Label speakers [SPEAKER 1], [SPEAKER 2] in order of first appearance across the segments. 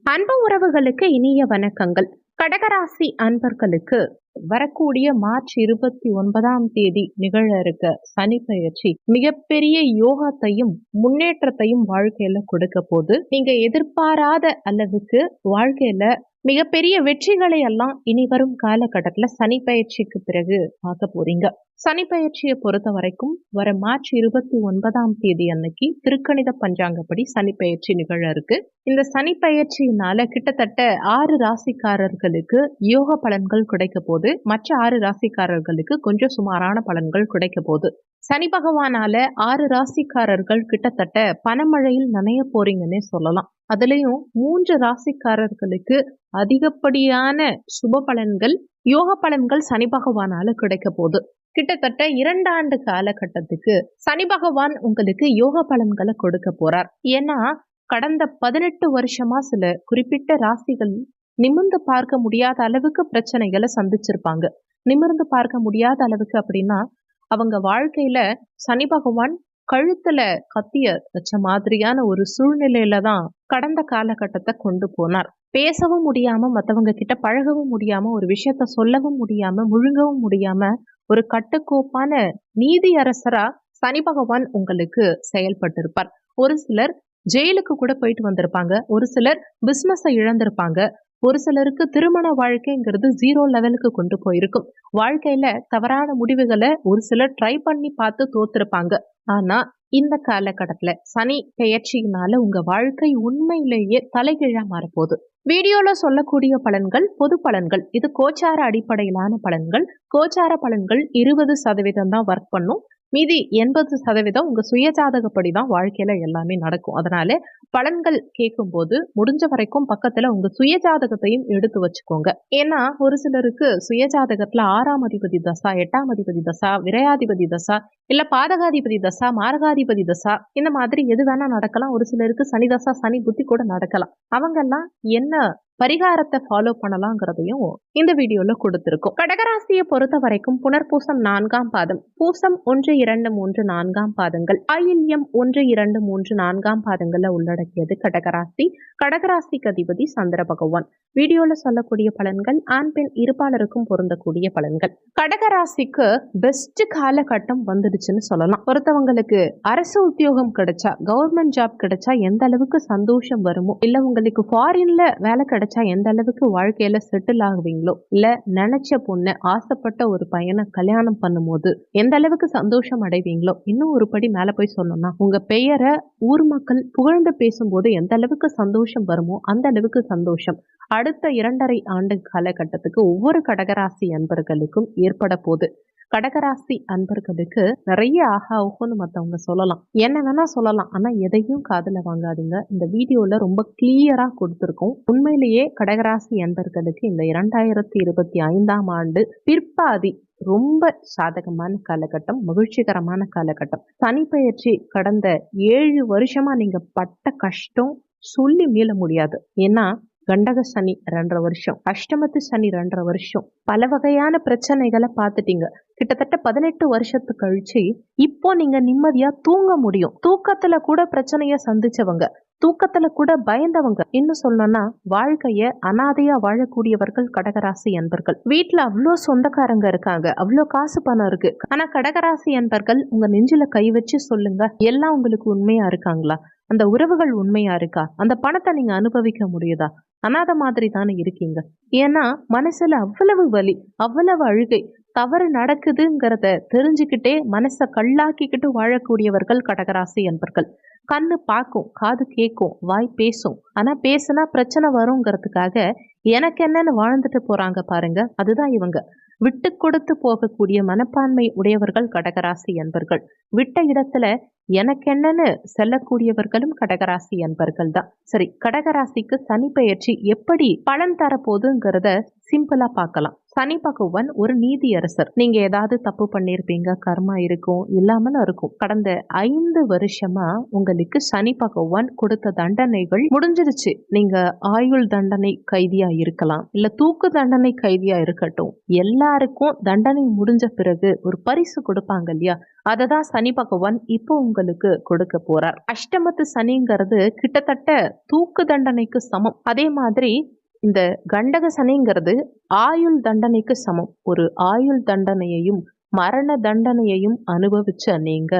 [SPEAKER 1] அன்பு உறவுகளுக்கு இனிய வணக்கங்கள். கடகராசி அன்பர்களுக்கு வரக்கூடிய மார்ச் 29ஆம் தேதி நிகழ இருக்க சனி பெயர்ச்சி மிகப்பெரிய யோகத்தையும் முன்னேற்றத்தையும் வாழ்க்கையில கொடுக்க போது நீங்க எதிர்பாராத அளவுக்கு வாழ்க்கையில மிகப்பெரிய வெற்றிகளை எல்லாம் இனி வரும் காலகட்டத்துல சனி பயிற்சிக்கு பிறகு பார்க்க போறீங்க. சனி பயிற்சியை பொறுத்த வரைக்கும் வர மார்ச் 29ஆம் தேதி அன்னைக்கு திருக்கணித பஞ்சாங்கப்படி சனி பயிற்சி நிகழ இருக்கு. இந்த சனி பயிற்சியினால கிட்டத்தட்ட 6 ராசிக்காரர்களுக்கு யோக பலன்கள் கிடைக்க போது, மற்ற 6 ராசிக்காரர்களுக்கு கொஞ்சம் சுமாரான பலன்கள் கிடைக்க போகுது. சனி பகவானால 6 ராசிக்காரர்கள் கிட்டத்தட்ட பணமழையில் நனைய போறீங்கன்னே சொல்லலாம். அதுலயும் 3 ராசிக்காரர்களுக்கு அதிகப்படியான சுப பலன்கள், யோக பலன்கள் சனி பகவானால கிடைக்க போகுது. கிட்டத்தட்ட 2 ஆண்டு காலகட்டத்துக்கு சனி பகவான் உங்களுக்கு யோக பலன்களை கொடுக்க போறார். ஏன்னா கடந்த 18 வருஷமா சில குறிப்பிட்ட ராசிகள் நிமிர்ந்து பார்க்க முடியாத அளவுக்கு பிரச்சனைகளை சந்திச்சிருப்பாங்க. நிமிர்ந்து பார்க்க முடியாத அளவுக்கு அப்படின்னா அவங்க வாழ்க்கையில சனி பகவான் கழுத்துல கத்திய வச்ச மாதிரியான ஒரு சூழ்நிலையில தான் கடந்த காலகட்டத்தை கொண்டு போனார். பேசவும் முடியாம, மற்றவங்க கிட்ட பழகவும் முடியாம, ஒரு விஷயத்த சொல்லவும் முடியாம, முழுங்கவும் முடியாம ஒரு கட்டுக்கோப்பான நீதி அரசரா சனி பகவான் உங்களுக்கு செயல்பட்டிருப்பார். ஒரு சிலர் ஜெயிலுக்கு கூட போயிட்டு வந்திருப்பாங்க, ஒரு சிலர் பிசினஸை இழந்திருப்பாங்க, ஒரு சிலருக்கு திருமண வாழ்க்கைங்கிறது 0 லெவலுக்கு கொண்டு போயிருக்கும். வாழ்க்கையில தவறான முடிவுகளை ஒரு சிலர் ட்ரை பண்ணி பார்த்து தோத்திருப்பாங்க. ஆனா இந்த காலகட்டத்துல சனி பெயர்ச்சியினால உங்க வாழ்க்கை உண்மையிலேயே தலைகீழா மாறப்போகுது. வீடியோல சொல்லக்கூடிய பலன்கள் பொது பலன்கள். இது கோச்சார அடிப்படையிலான பலன்கள். கோச்சார பலன்கள் 20% தான் ஒர்க் பண்ணும். மீதி 80% உங்க சுயஜாதகப்படி தான் வாழ்க்கையில எல்லாமே நடக்கும். அதனால பலன்கள் கேட்கும் போது முடிஞ்ச வரைக்கும் பக்கத்துல உங்க சுயஜாதகத்தையும் எடுத்து வச்சுக்கோங்க. ஏன்னா ஒரு சிலருக்கு சுயஜாதகத்துல 6ஆம் அதிபதி தசா, 8ஆம் அதிபதி தசா, விரையாதிபதி தசா, இல்ல பாதகாதிபதி தசா, மாரகாதிபதி தசா, இந்த மாதிரி எது வேணா நடக்கலாம். ஒரு சிலருக்கு சனி தசா, சனி புத்தி கூட நடக்கலாம். அவங்கெல்லாம் என்ன பரிகாரத்தை ஃபாலோ பண்ணலாங்கிறதையும் இந்த வீடியோல கொடுத்திருக்கோம். கடகராசியை பொறுத்த வரைக்கும் புனர்பூசம் 4ஆம் பாதம், பூசம் 1, 2, 3, 4ஆம் பாதங்கள், ஆயில்யம் 1, 2, 3, 4ஆம் பாதங்கள்ல உள்ளடக்கியது கடகராசி. கடகராசிக்கு அதிபதி சந்திர பகவான். வீடியோல சொல்லக்கூடிய பலன்கள் ஆண் பெண் இருபாலருக்கும் பொருந்தக்கூடிய பலன்கள். கடகராசிக்கு பெஸ்ட் காலகட்டம் வந்துடுச்சுன்னு சொல்லலாம். ஒருத்தவங்களுக்கு அரசு உத்தியோகம் கிடைச்சா, கவர்மெண்ட் ஜாப் கிடைச்சா எந்த அளவுக்கு சந்தோஷம் வருமோ, இல்ல உங்களுக்கு ஃபாரின்ல வேலை கிடைச்சா எந்த அளவுக்கு வாழ்க்கையில செட்டில் ஆகுவீங்களோ, இல்ல நினைச்ச பொண்ணு ஆசைப்பட்ட ஒரு பையனை கல்யாணம் பண்ணும்போது எந்த அளவுக்கு சந்தோஷம் அடைவீங்களோ, இன்னும் ஒரு படி மேல போய் சொல்லணும்னா உங்க பெயரை ஊர் மக்கள் புகழ்ந்து பேசும்போது எந்த அளவுக்கு சந்தோஷம் வருமோ அந்த அளவுக்கு சந்தோஷம் அடுத்த 2.5 ஆண்டு காலகட்டத்துக்கு ஒவ்வொரு கடகராசி அன்பர்களுக்கும் ஏற்பட போகுது. கடகராசி அன்பர்களுக்கு நிறைய ஆஹா ஓஹோன்னு மற்றவங்க சொல்லலாம், என்ன வேணா சொல்லலாம், ஆனா எதையும் காதுல வாங்காதீங்க. இந்த வீடியோல ரொம்ப கிளியரா கொடுத்துருக்கோம். உண்மையிலேயே கடகராசி அன்பர்களுக்கு இந்த 2025ஆம் ஆண்டு பிற்பாதி ரொம்ப சாதகமான காலகட்டம், மகிழ்ச்சிகரமான காலகட்டம். சனி பெயர்ச்சி கடந்த 7 வருஷமா நீங்க பட்ட கஷ்டம் சொல்லி மீள முடியாது. ஏன்னா கண்டக சனி 2.5 வருஷம், அஷ்டமத்து சனி 2.5 வருஷம், பல வகையான பிரச்சனைகளை பார்த்துட்டீங்க. கிட்டத்தட்ட 18 வருஷத்து கழிச்சு இப்போ நீங்க நிம்மதியா தூங்க முடியும். தூக்கத்துல கூட பிரச்சனைய சந்திச்சவங்க, தூக்கத்துல கூட பயந்தவங்க, இன்னும் சொல்லணும்னா வாழ்க்கைய அனாதையா வாழக்கூடியவர்கள் கடகராசி அன்பர்கள். வீட்டுல அவ்வளோ சொந்தக்காரங்க இருக்காங்க, அவ்வளோ காசு பணம் இருக்கு, ஆனா கடகராசி அன்பர்கள் உங்க நெஞ்சில கை வச்சு சொல்லுங்க, எல்லாம் உங்களுக்கு உண்மையா இருக்காங்களா? அந்த உறவுகள் உண்மையா இருக்கா? அந்த பணத்தை நீங்க அனுபவிக்க முடியுதா? அனாத மாதிரி தானே இருக்கீங்க. ஏன்னா மனசுல அவ்வளவு வலி, அவ்வளவு அழுகை, தவறு நடக்குதுங்கிறத தெரிஞ்சுக்கிட்டே மனசை கல்லாக்கிக்கிட்டு வாழக்கூடியவர்கள் கடகராசி என்பர்கள். கண்ணு பார்க்கும், காது கேட்கும், வாய் பேசும், ஆனா பேசுனா பிரச்சனை வருங்கிறதுக்காக எனக்கு என்னன்னு வாழ்ந்துட்டு போறாங்க பாருங்க, அதுதான் இவங்க. விட்டு கொடுத்து போகக்கூடிய மனப்பான்மை உடையவர்கள் கடகராசி என்பர்கள். விட்ட இடத்துல எனக்கு என்னன்னு செல்லக்கூடியவர்களும் கடகராசி அன்பர்கள் தான். சரி, கடகராசிக்கு சனி பெயர்ச்சி எப்படி பலன் தரப்போகுதுங்கிறத சிம்பிளா பார்க்கலாம். சனி பகவான் ஒரு நீதியரசர். நீங்க ஏதாவது தப்பு பண்ணியிருப்பீங்க, கர்மா இருக்கும், இல்லாமலும் இருக்கும். கடந்த 5 வருஷமா உங்களுக்கு சனி பகவான் கொடுத்த தண்டனைகள் முடிஞ்சிருச்சு. நீங்க ஆயுள் தண்டனை கைதியா இருக்கலாம், இல்ல தூக்கு தண்டனை கைதியா இருக்கட்டும். எல்லாருக்கும் தண்டனை முடிஞ்ச பிறகு ஒரு பரிசு கொடுப்பாங்க இல்லையா? அததான் சனி பகவான் இப்போ உங்களுக்கு கொடுக்க போறார். அஷ்டமத்து சனிங்கிறது கிட்டத்தட்ட தூக்கு தண்டனைக்கு சமம். அதே மாதிரி இந்த கண்டக சனிங்கிறது ஆயுள் தண்டனைக்கு சமம். ஒரு ஆயுள் தண்டனையையும் மரண தண்டனையையும் அனுபவிச்ச நீங்க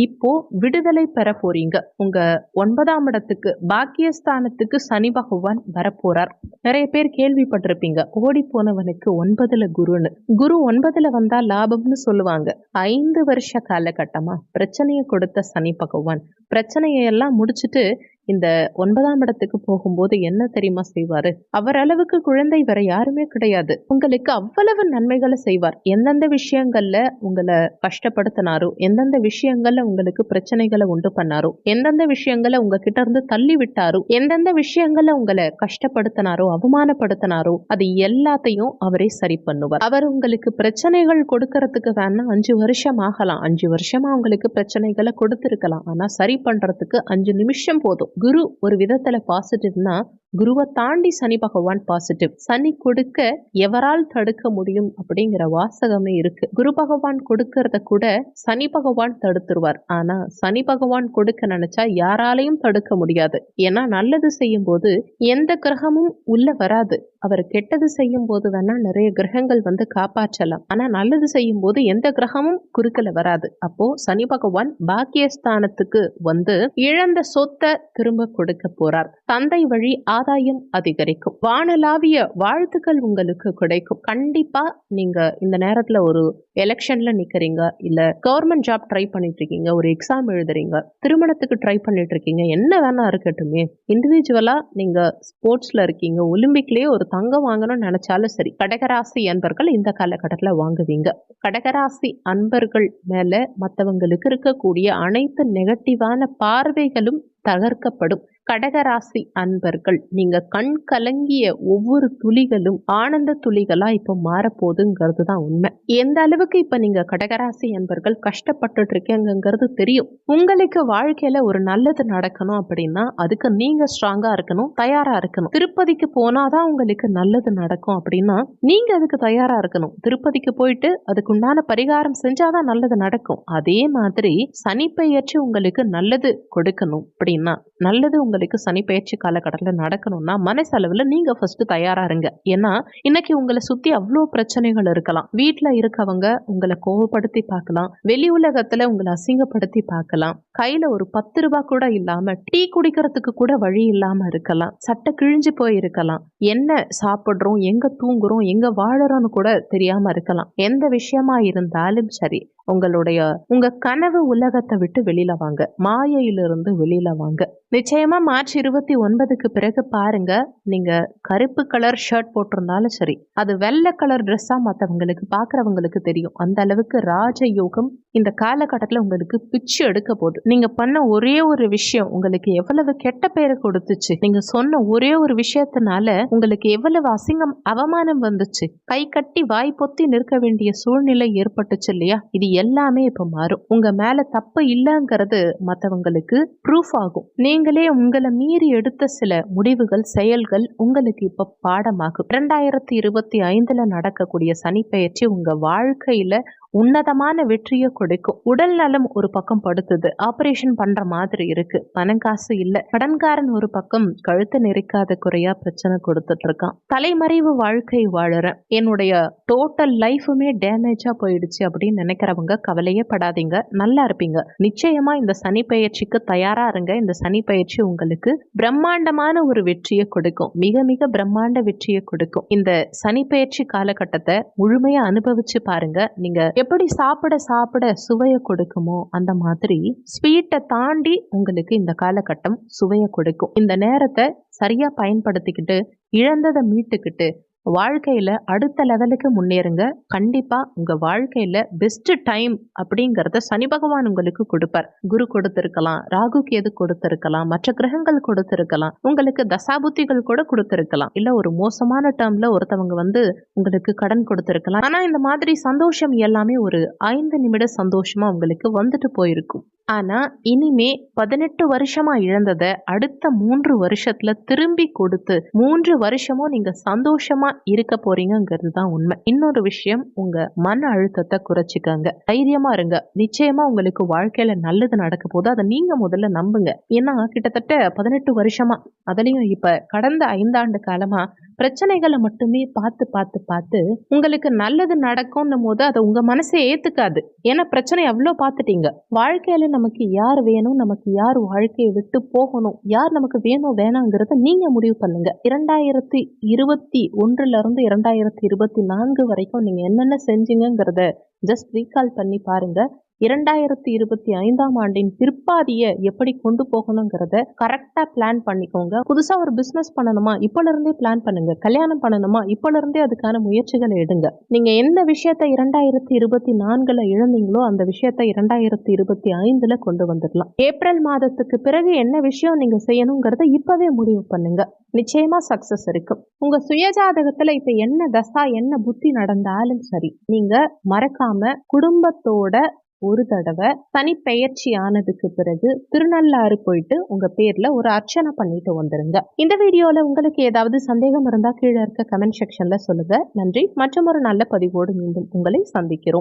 [SPEAKER 1] இப்போ விடுதலை பெற போறீங்க. உங்க 9ஆம் இடத்துக்கு, பாக்கியஸ்தானத்துக்கு சனி பகவான் வரப்போறார். நிறைய பேர் கேள்விப்பட்டிருப்பீங்க, ஓடி போனவனுக்கு 9ல குருன்னு. குரு 9ல வந்தா லாபம்னு சொல்லுவாங்க. 5 வருஷ காலகட்டமா பிரச்சனையை கொடுத்த சனி பகவான் பிரச்சனையெல்லாம் முடிச்சுட்டு இந்த 9ஆம் இடத்துக்கு போகும்போது என்ன தெரியுமா செய்வாரு? அவர் அளவுக்கு குழந்தை வேற யாருமே கிடையாது. உங்களுக்கு அவ்வளவு நன்மைகளை செய்வார். எந்தெந்த விஷயங்கள்ல உங்களை கஷ்டப்படுத்தினாரோ, எந்தெந்த விஷயங்கள்ல உங்களுக்கு பிரச்சனைகளை உண்டு பண்ணாரோ, எந்தெந்த விஷயங்களை உங்ககிட்ட இருந்து தள்ளி விட்டாரோ, எந்தெந்த விஷயங்கள்ல உங்களை கஷ்டப்படுத்தினாரோ, அவமானப்படுத்தினாரோ, அது எல்லாத்தையும் அவரே சரி பண்ணுவார். அவர் உங்களுக்கு பிரச்சனைகள் கொடுக்கறதுக்கு வேணா 5 வருஷம் ஆகலாம். 5 வருஷமா உங்களுக்கு பிரச்சனைகளை கொடுத்திருக்கலாம். ஆனா சரி பண்றதுக்கு 5 நிமிஷம் போதும். குரு ஒரு விதத்துல பாசிட்டிவ்னா, குருவை தாண்டி சனி பகவான் பாசிட்டிவ். சனி கொடுக்க எவரால் தடுக்க முடியும் அப்படிங்கிற வாசகமே இருக்கு. குரு பகவான் கொடுக்கறத கூட சனி பகவான் தடுத்துருவார். ஆனா சனி பகவான் கொடுக்க நினைச்சா யாராலையும் தடுக்க முடியாது. ஏன்னா நல்லது செய்யும் போது எந்த கிரகமும் உள்ள வராது. அவர் கெட்டது செய்யும் போது வேணா நிறைய கிரகங்கள் வந்து காப்பாற்றலாம். ஆனா நல்லது செய்யும் போது எந்த கிரகமும் குறுக்கல வராது. அப்போ சனி பகவான் பாக்கியஸ்தானத்துக்கு வந்து இழந்த சொத்தை திரும்ப கொடுக்க போறார். தந்தை வழி ஆதாயம் அதிகரிக்கும். வானலாவிய வாழ்த்துக்கள் உங்களுக்கு கிடைக்கும். கண்டிப்பா நீங்க இந்த நேரத்துல ஒரு எலெக்ஷன்ல நிக்கிறீங்க, இல்ல கவர்மெண்ட் ஜாப் ட்ரை பண்ணிட்டு இருக்கீங்க, ஒரு எக்ஸாம் எழுதுறீங்க, திருமணத்துக்கு ட்ரை பண்ணிட்டு இருக்கீங்க, என்ன வேணா இருக்கட்டுமே, இண்டிவிஜுவலா நீங்க ஸ்போர்ட்ஸ்ல இருக்கீங்க, ஒலிம்பிக்லயே ஒரு தங்கம் வாங்கணும்னு நினைச்சாலும் சரி, கடகராசி அன்பர்கள் இந்த காலகட்டத்துல வாங்குவீங்க. கடகராசி அன்பர்கள் மேல மற்றவங்களுக்கு இருக்கக்கூடிய அனைத்து நெகட்டிவான பார்வைகளும் தகர்க்கப்படும். கடகராசி அன்பர்கள், நீங்க கண் கலங்கிய ஒவ்வொரு துளிகளும் ஆனந்த துளிகளா இப்ப மாறப்போகுதுங்கிறது தான் உண்மை. எந்த அளவுக்கு இப்ப நீங்க கடகராசி அன்பர்கள் கஷ்டப்பட்டு இருக்கீங்கிறது தெரியும். உங்களுக்கு வாழ்க்கையில ஒரு நல்லது நடக்கணும் அப்படின்னா அதுக்கு நீங்க ஸ்ட்ராங்கா இருக்கணும், தயாரா இருக்கணும். திருப்பதிக்கு போனாதான் உங்களுக்கு நல்லது நடக்கும் அப்படின்னா நீங்க அதுக்கு தயாரா இருக்கணும். திருப்பதிக்கு போயிட்டு அதுக்குண்டான பரிகாரம் செஞ்சாதான் நல்லது நடக்கும். அதே மாதிரி சனி பெயர்ச்சி உங்களுக்கு நல்லது கொடுக்கணும் அப்படின்னா, நல்லது உங்களுக்கு சனி பெயர்ச்சி காலகட்டத்தில் நடக்கணும்னா மனசளவில் நீங்க ஃபர்ஸ்ட் தயாரா இருங்க. ஏன்னா இன்னைக்கு உங்களை சுத்தி அவ்வளோ பிரச்சனைகள் இருக்கலாம். வீட்டுல இருக்கவங்க உங்களை கோவப்படுத்தி பார்க்கலாம், வெளி உலகத்துல உங்களை அசிங்கப்படுத்தி பார்க்கலாம், கையில ஒரு 10 ரூபாய் கூட இல்லாம டீ குடிக்கிறதுக்கு கூட வழி இல்லாம இருக்கலாம், சட்டை கிழிஞ்சு போய் இருக்கலாம், என்ன சாப்பிடுறோம், எங்க தூங்குறோம், எங்க வாழறோம்னு கூட தெரியாம இருக்கலாம். எந்த விஷயமா இருந்தாலும் சரி, உங்க கனவு உலகத்தை விட்டு வெளியில வாங்க, மாயையிலிருந்து வெளியில வாங்க. நிச்சயமா மார்ச் 29க்கு பிறகு பாருங்க, நீங்க கருப்பு கலர் ஷர்ட் போட்டிருந்தாலும் சரி, அது வெள்ளை கலர் ட்ரெஸ்ஸா மற்றவங்களுக்கு பாக்குறவங்களுக்கு தெரியும். அந்த அளவுக்கு ராஜயோகம் இந்த காலகட்டத்துல உங்களுக்கு பிச்சு எடுக்க போகுது. நீங்க பண்ண ஒரே ஒரு விஷயம் உங்களுக்கு எவ்வளவு கெட்ட பேரை கொடுத்துச்சு, நீங்க சொன்ன ஒரே ஒரு விஷயத்தினால உங்களுக்கு எவ்வளவு அசிங்கம் அவமானம் வந்துச்சு, கை கட்டி வாய் பொத்தி நிற்க வேண்டிய சூழ்நிலை ஏற்பட்டுச்சு இல்லையா? இது எல்லாமே இப்ப மாறும். உங்க மேல தப்பு இல்லைங்கிறது மற்றவங்களுக்கு ப்ரூஃப் ஆகும். நீங்களே உங்களை மீறி எடுத்த சில முடிவுகள், செயல்கள் உங்களுக்கு இப்ப பாடமாகும். 2025 நடக்கக்கூடிய சனி பெயர்ச்சி உங்க வாழ்க்கையில உன்னதமான வெற்றியை கொடுக்கும். உடல் நலம் ஒரு பக்கம் படுத்துது, ஆபரேஷன் பண்ற மாதிரி இருக்கு, பணம் காசு இல்ல, கடன்காரன் ஒரு பக்கம் கழுத்து நெரிக்காத குறையா பிரச்சனை கொடுத்துட்டு இருக்கான், தலைமறைவு வாழ்க்கை வாழறேன், என்னுடைய டோட்டல் லைஃபுமே டேமேஜா போயிடுச்சு அப்படின்னு நினைக்கிறவங்க கவலையே படாதீங்க, நல்லா இருப்பீங்க. நிச்சயமா இந்த சனி பெயர்ச்சிக்கு தயாரா இருங்க. இந்த சனி பெயர்ச்சி உங்களுக்கு பிரம்மாண்டமான ஒரு வெற்றியை கொடுக்கும், மிக மிக பிரம்மாண்ட வெற்றியை கொடுக்கும். இந்த சனி பெயர்ச்சி காலகட்டத்தை முழுமையா அனுபவிச்சு பாருங்க. நீங்க எப்படி சாப்பிட சாப்பிட சுவையை கொடுக்குமோ அந்த மாதிரி ஸ்வீட்டை தாண்டி உங்களுக்கு இந்த காலகட்டம் சுவையை கொடுக்கும். இந்த நேரத்தை சரியா பயன்படுத்திக்கிட்டு இழந்ததை மீட்டுக்கிட்டு வாழ்க்கையில அடுத்த லெவலுக்கு முன்னேறுங்க. கண்டிப்பா உங்க வாழ்க்கையில பெஸ்ட் டைம் அப்படிங்கறத சனி பகவான் உங்களுக்கு கொடுப்பார். குரு கொடுத்திருக்கலாம், ராகு கேது கொடுத்திருக்கலாம், மற்ற கிரகங்கள் கொடுத்திருக்கலாம், உங்களுக்கு தசாபுத்திகள் கூட கொடுத்திருக்கலாம், இல்ல ஒரு மோசமான டேர்ம்ல ஒருத்தவங்க உங்களுக்கு கடன் கொடுத்திருக்கலாம். ஆனா இந்த மாதிரி சந்தோஷம் எல்லாமே ஒரு 5 நிமிட சந்தோஷமா உங்களுக்கு வந்துட்டு போயிருக்கும். ஆனா இனிமே 18 வருஷமா இழந்ததை அடுத்த 3 வருஷத்துல திரும்பி கொடுத்து 3 வருஷமும் நீங்க சந்தோஷமா இருக்க போறீங்கிறது தான் உண்மை. இன்னொரு விஷயம், உங்க மன அழுத்தத்தை குறைச்சிக்கங்க. தைரியமா இருங்க. நிச்சயமா உங்களுக்கு வாழ்க்கையில நல்லது நடக்க போது. அதை நீங்க முதல்ல நம்புங்க. ஏன்னா கிட்டத்தட்ட 18 வருஷமா, அதுலயும் இப்ப கடந்த 5 ஆண்டு காலமா பிரச்சனைகளை மட்டுமே பார்த்து பார்த்து பார்த்து உங்களுக்கு நல்லது நடக்கும்னும் போது அதை உங்க மனசே ஏத்துக்காது. ஏன்னா பிரச்சனை எவ்வளவு பார்த்துட்டீங்க. வாழ்க்கையில நமக்கு யார் வேணும், நமக்கு யார் வாழ்க்கையை விட்டு போகணும், யார் நமக்கு வேணும் வேணாங்கிறத நீங்க முடிவு பண்ணுங்க. 2021 இருந்து 2024 வரைக்கும் நீங்க என்னென்ன செஞ்சீங்கிறத ஜஸ்ட் ரீகால் பண்ணி பாருங்க. 2025ஆம் ஆண்டின் பிற்பாதியை எப்படி கொண்டு போகணுங்கிறத கரெக்டா பிளான் பண்ணிக்கோங்க. புதுசா ஒரு பிசினஸ் பண்ணணுமா, இப்பல இருந்தே பிளான் பண்ணுங்க. கல்யாணம் பண்ணணுமா, இப்பல இருந்தே அதுக்கான முயற்சிகளை எடுங்க. நீங்க எந்த விஷயத்தை 2024ல இழந்தீங்களோ அந்த விஷயத்தை 2025ல கொண்டு வந்துடலாம். ஏப்ரல் மாதத்துக்கு பிறகு என்ன விஷயம் நீங்க செய்யணுங்கிறத இப்பவே முடிவு பண்ணுங்க. நிச்சயமா சக்சஸ் இருக்கும். உங்க சுயஜாதகத்துல இப்ப என்ன தசா என்ன புத்தி நடந்தாலும் சரி, நீங்க மறக்காம குடும்பத்தோட ஒரு தடவை சனி பெயர்ச்சி ஆனதுக்கு பிறகு திருநள்ளாறு போயிட்டு உங்க பேர்ல ஒரு அர்ச்சனை பண்ணிட்டு வந்துருங்க. இந்த வீடியோல உங்களுக்கு ஏதாவது சந்தேகம் இருந்தா கீழே இருக்க கமெண்ட் செக்ஷன்ல சொல்லுங்க. நன்றி. மற்றும் ஒரு நல்ல பதிவோடு மீண்டும் உங்களை சந்திக்கிறோம்.